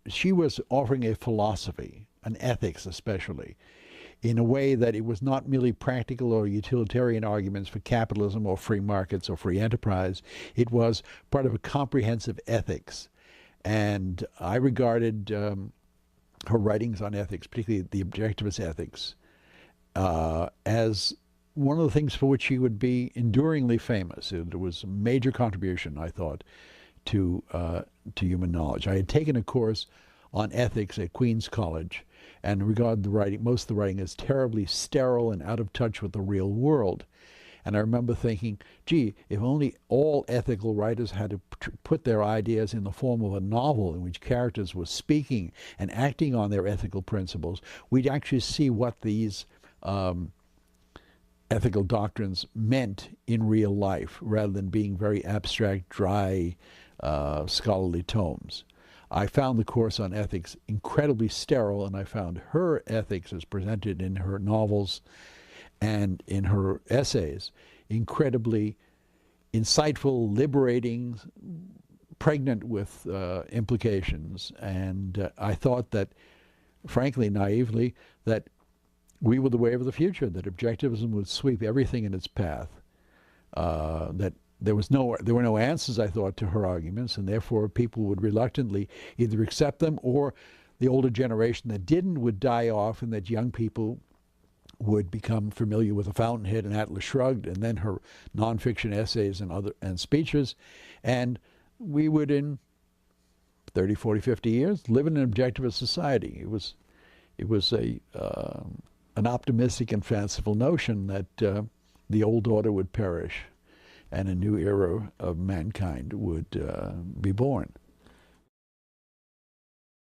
she was offering a philosophy, an ethics especially, in a way that it was not merely practical or utilitarian arguments for capitalism or free markets or free enterprise. It was part of a comprehensive ethics. And I regarded her writings on ethics, particularly the objectivist ethics, as one of the things for which she would be enduringly famous. It was a major contribution, I thought, to human knowledge. I had taken a course on ethics at Queens College and regarded the writing, most of the writing, as terribly sterile and out of touch with the real world. And I remember thinking, gee, if only all ethical writers had to put their ideas in the form of a novel in which characters were speaking and acting on their ethical principles, we'd actually see what these ethical doctrines meant in real life, rather than being very abstract, dry, scholarly tomes. I found the course on ethics incredibly sterile, and I found her ethics as presented in her novels and in her essays incredibly insightful, liberating, pregnant with implications. And I thought that, frankly, naively, that we were the way of the future, that objectivism would sweep everything in its path, that there were no answers, I thought, to her arguments, and therefore people would reluctantly either accept them, or the older generation that didn't would die off, and that young people would become familiar with The Fountainhead and Atlas Shrugged, and then her nonfiction essays and speeches, and we would, in 30, 40, 50 years, live in an objectivist society. It was an optimistic and fanciful notion that the old order would perish and a new era of mankind would be born.